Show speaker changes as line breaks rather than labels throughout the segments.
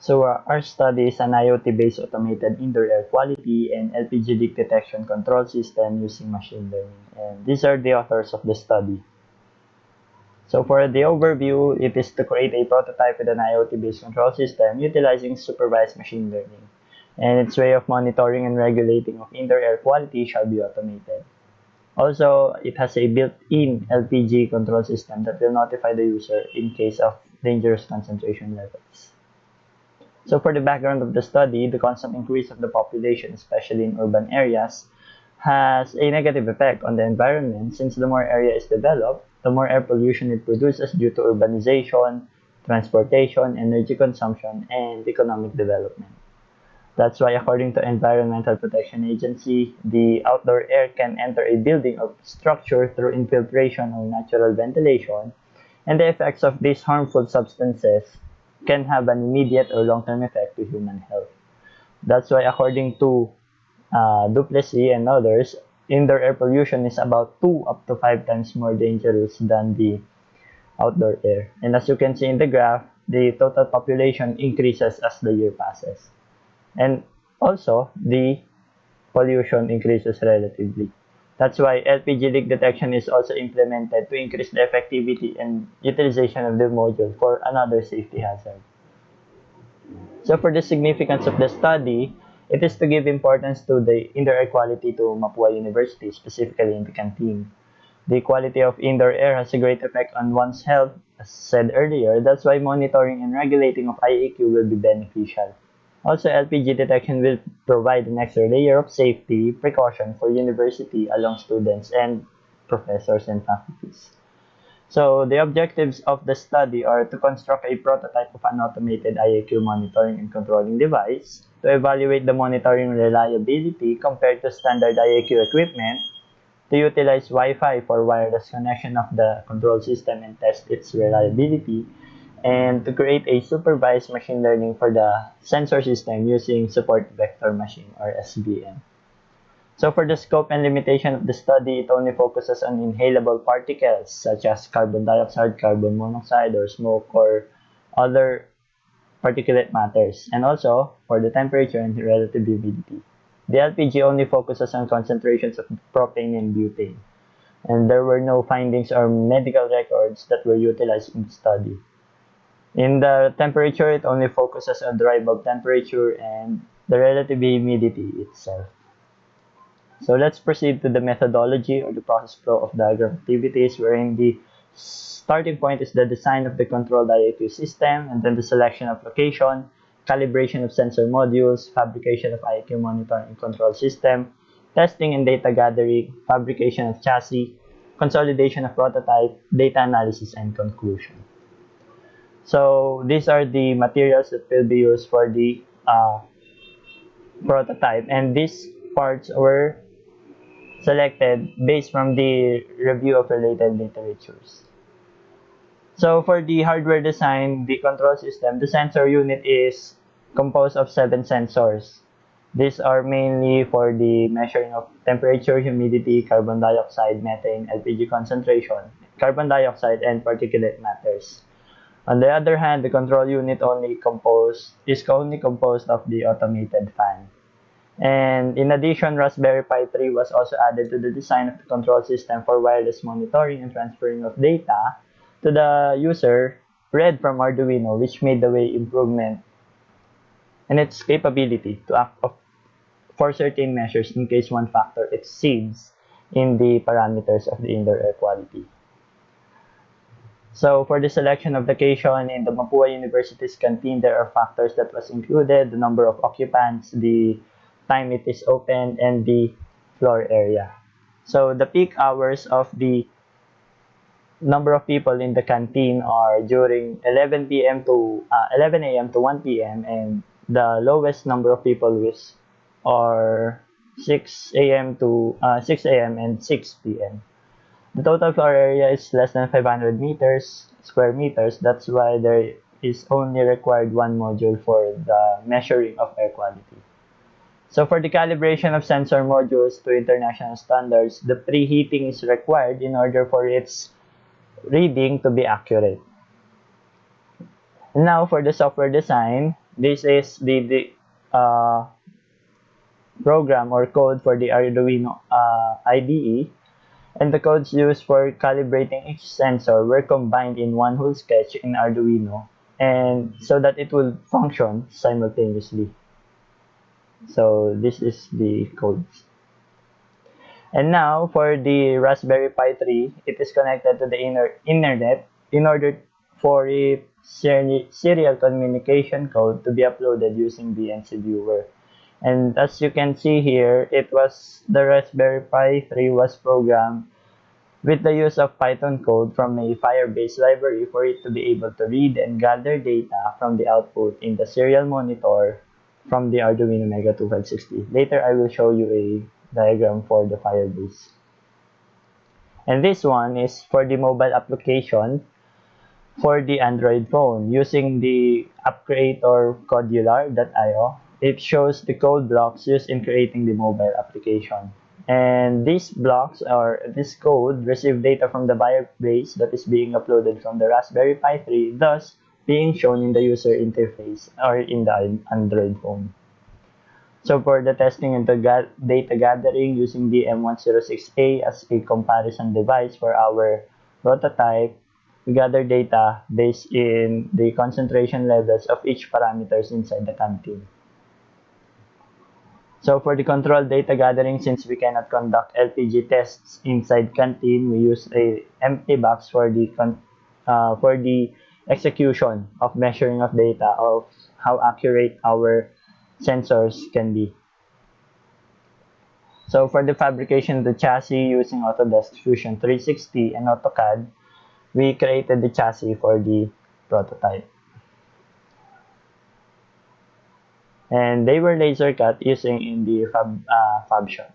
Our study is an IoT-based automated indoor air quality and LPG leak detection control system using machine learning. And these are the authors of the study. So for the overview, it is to create a prototype with an IoT-based control system utilizing supervised machine learning. And its way of monitoring and regulating of indoor air quality shall be automated. Also, it has a built-in LPG control system that will notify the user in case of dangerous concentration levels. So for the background of the study, the constant increase of the population, especially in urban areas, has a negative effect on the environment since the more area is developed, the more air pollution it produces due to urbanization, transportation, energy consumption, and economic development. That's why, according to Environmental Protection Agency, the outdoor air can enter a building or structure through infiltration or natural ventilation, and the effects of these harmful substances can have an immediate or long-term effect to human health. That's why, according to Duplessis and others, indoor air pollution is about 2 up to 5 times more dangerous than the outdoor air. And as you can see in the graph, the total population increases as the year passes. And also, the pollution increases relatively. That's why LPG leak detection is also implemented to increase the effectivity and utilization of the module for another safety hazard. So for the significance of the study, it is to give importance to the indoor air quality to Mapua University, specifically in the canteen. The quality of indoor air has a great effect on one's health, as said earlier. That's why monitoring and regulating of IAQ will be beneficial. Also, LPG detection will provide an extra layer of safety precaution for university along students and professors and faculties. So, the objectives of the study are to construct a prototype of an automated IAQ monitoring and controlling device, to evaluate the monitoring reliability compared to standard IAQ equipment, to utilize Wi-Fi for wireless connection of the control system and test its reliability, and to create a supervised machine learning for the sensor system using support vector machine or SVM. So for the scope and limitation of the study, it only focuses on inhalable particles such as carbon dioxide, carbon monoxide, or smoke, or other particulate matters, and also for the temperature and relative humidity. The LPG only focuses on concentrations of propane and butane, and there were no findings or medical records that were utilized in the study. In the temperature, it only focuses on dry bulb temperature and the relative humidity itself. So let's proceed to the methodology or the process flow of diagram activities, wherein the starting point is the design of the controlled IAQ system, and then the selection of location, calibration of sensor modules, fabrication of IAQ monitoring and control system, testing and data gathering, fabrication of chassis, consolidation of prototype, data analysis, and conclusion. So these are the materials that will be used for the prototype, and these parts were selected based from the review of related literatures. So for the hardware design, the control system, the sensor unit is composed of 7 sensors. These are mainly for the measuring of temperature, humidity, carbon dioxide, methane, LPG concentration, carbon dioxide, and particulate matters. On the other hand, the control unit is only composed of the automated fan. And in addition, Raspberry Pi 3 was also added to the design of the control system for wireless monitoring and transferring of data to the user read from Arduino, which made the way improvement in its capability to act for certain measures in case one factor exceeds in the parameters of the indoor air quality. So for the selection of location in the Mapua University's canteen, there are factors that was included: the number of occupants, the time it is open, and the floor area. So the peak hours of the number of people in the canteen are during 11 a.m. to 1 p.m. and the lowest number of people are 6 a.m. to 6 a.m. and 6 p.m. The total floor area is less than 500 square meters. That's why there is only required one module for the measuring of air quality. So for the calibration of sensor modules to international standards, the preheating is required in order for its reading to be accurate. Now for the software design, This is the program or code for the Arduino IDE, and the codes used for calibrating each sensor were combined in one whole sketch in Arduino, and so that it will function simultaneously. So this is the codes. And now for the Raspberry Pi 3, it is connected to the internet in order for its serial communication code to be uploaded using BNC Viewer. And as you can see here, the Raspberry Pi 3 was programmed with the use of Python code from a Firebase library for it to be able to read and gather data from the output in the serial monitor from the Arduino Mega 2560. Later, I will show you a diagram for the Firebase. And this one is for the mobile application for the Android phone using the appcreator codular.io. It shows the code blocks used in creating the mobile application. And these blocks or this code receive data from the Firebase that is being uploaded from the Raspberry Pi 3, thus being shown in the user interface or in the Android phone. So for the testing and the data gathering using the M106A as a comparison device for our prototype, we gather data based in the concentration levels of each parameters inside the canteen. So for the control data gathering, since we cannot conduct LPG tests inside canteen, we use a empty box for the execution of measuring of data of how accurate our sensors can be. So for the fabrication of the chassis using Autodesk Fusion 360 and AutoCAD, we created the chassis for the prototype. And they were laser cut using in the fab shop.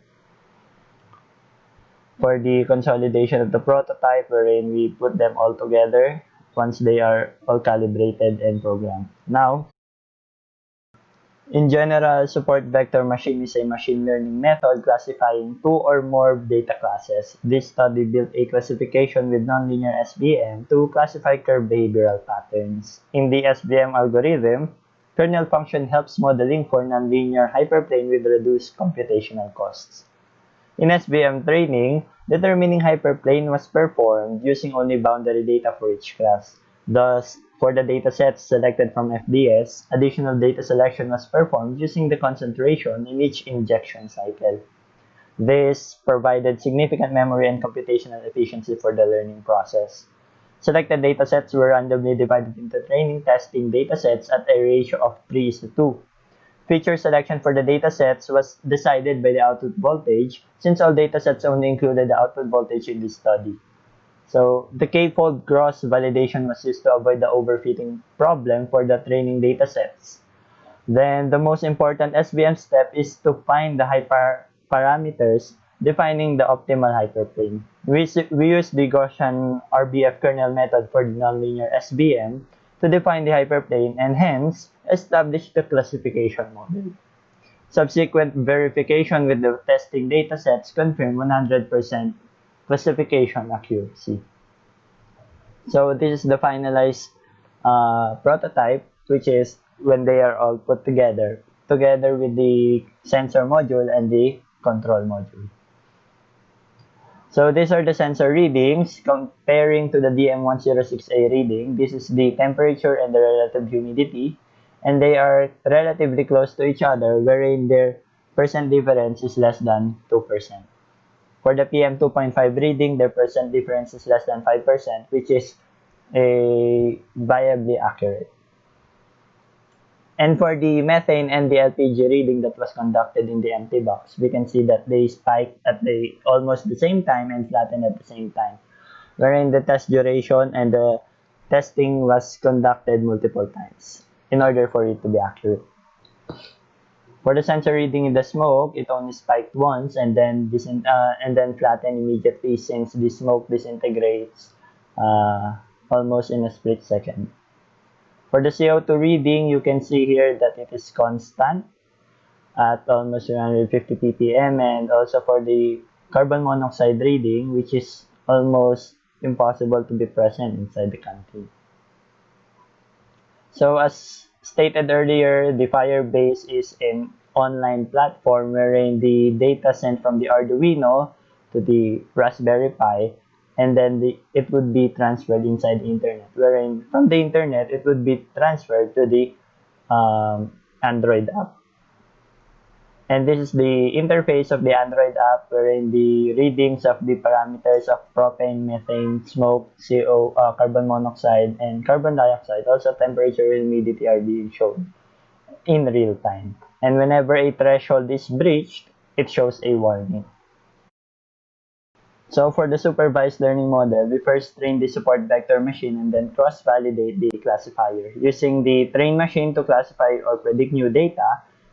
For the consolidation of the prototype, wherein we put them all together once they are all calibrated and programmed. Now, in general, support vector machine is a machine learning method classifying two or more data classes. This study built a classification with nonlinear SVM to classify curve behavioral patterns. In the SVM algorithm, kernel function helps modeling for nonlinear hyperplane with reduced computational costs. In SVM training, determining hyperplane was performed using only boundary data for each class. Thus, for the datasets selected from FDS, additional data selection was performed using the concentration in each injection cycle. This provided significant memory and computational efficiency for the learning process. Selected datasets were randomly divided into training testing datasets at a ratio of 3:2. Feature selection for the datasets was decided by the output voltage, since all datasets only included the output voltage in this study. So the k-fold cross validation was used to avoid the overfitting problem for the training datasets. Then the most important SVM step is to find the hyperparameters defining the optimal hyperplane. We use the Gaussian RBF kernel method for the nonlinear SVM to define the hyperplane and hence establish the classification model. Subsequent verification with the testing datasets confirm 100% classification accuracy. So this is the finalized prototype, which is when they are all put together with the sensor module and the control module. So these are the sensor readings comparing to the DM106A reading. This is the temperature and the relative humidity, and they are relatively close to each other, wherein their percent difference is less than 2%. For the PM2.5 reading, their percent difference is less than 5%, which is viably accurate. And for the methane and the LPG reading that was conducted in the empty box, we can see that they spiked at almost the same time and flattened at the same time, wherein the test duration and the testing was conducted multiple times in order for it to be accurate. For the sensor reading in the smoke, it only spiked once and then flattened immediately, since the smoke disintegrates almost in a split second. For the CO2 reading, you can see here that it is constant at almost 350 ppm, and also for the carbon monoxide reading, which is almost impossible to be present inside the canteen. So as stated earlier, the Firebase is an online platform wherein the data sent from the Arduino to the Raspberry Pi, and then it would be transferred inside the internet, wherein from the internet it would be transferred to the Android app. And this is the interface of the Android app, wherein the readings of the parameters of propane, methane, smoke, CO, carbon monoxide, and carbon dioxide, also temperature and humidity, are being shown in real time. And whenever a threshold is breached, it shows a warning. So for the supervised learning model, we first train the support vector machine and then cross-validate the classifier using the train machine to classify or predict new data,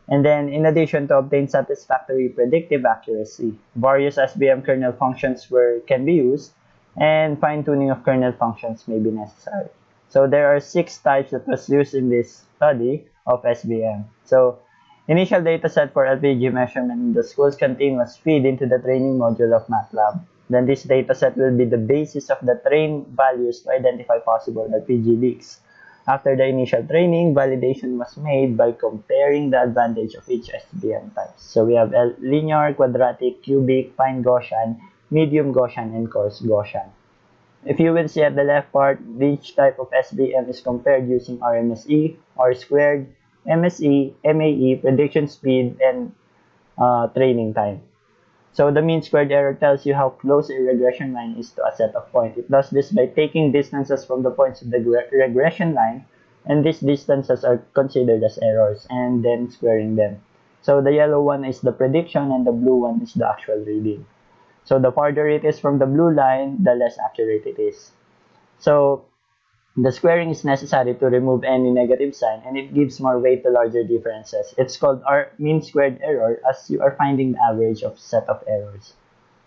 and then in addition to obtain satisfactory predictive accuracy. Various SVM kernel functions can be used, and fine-tuning of kernel functions may be necessary. So there are 6 types that was used in this study of SVM. So initial dataset for LPG measurement in the school's canteen was fed into the training module of MATLAB. Then this dataset will be the basis of the train values to identify possible LPG leaks. After the initial training, validation was made by comparing the advantage of each SVM type. So we have linear, quadratic, cubic, fine Gaussian, medium Gaussian, and coarse Gaussian. If you will see at the left part, each type of SVM is compared using RMSE, R squared, MSE, MAE, prediction speed, and training time. So the mean squared error tells you how close a regression line is to a set of points. It does this by taking distances from the points of the regression line, and these distances are considered as errors, and then squaring them. So the yellow one is the prediction, and the blue one is the actual reading. So the farther it is from the blue line, the less accurate it is. So the squaring is necessary to remove any negative sign, and it gives more weight to larger differences. It's called mean squared error, as you are finding the average of set of errors.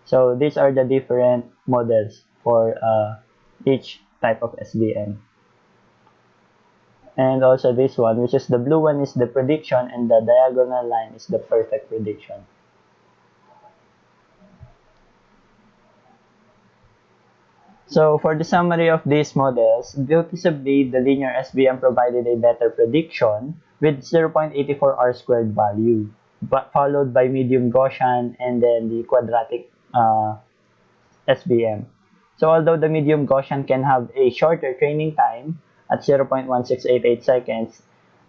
So these are the different models for each type of SVM. And also this one, which is the blue one, is the prediction, and the diagonal line is the perfect prediction. So for the summary of these models, noticeably the linear SVM provided a better prediction with 0.84 R squared value, but followed by medium Gaussian and then the quadratic SVM. So although the medium Gaussian can have a shorter training time at 0.1688 seconds,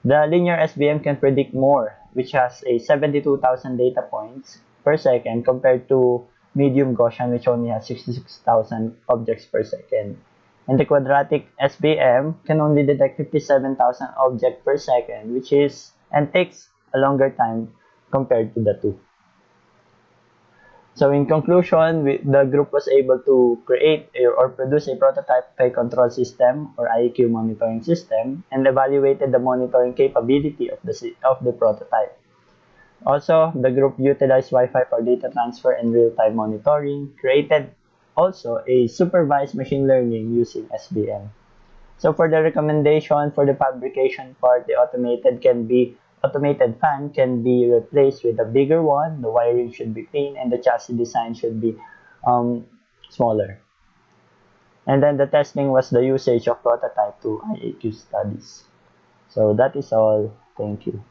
the linear SVM can predict more, which has a 72,000 data points per second compared to medium Gaussian, which only has 66,000 objects per second. And the quadratic SVM can only detect 57,000 objects per second, and takes a longer time compared to the two. So in conclusion, the group was able to create or produce a prototype control system or IEQ monitoring system, and evaluated the monitoring capability of the prototype. Also, the group utilized Wi-Fi for data transfer and real-time monitoring, created also a supervised machine learning using SVM. So for the recommendation for the fabrication part, the automated fan can be replaced with a bigger one, the wiring should be clean, and the chassis design should be smaller. And then the testing was the usage of prototype to IAQ studies. So that is all. Thank you.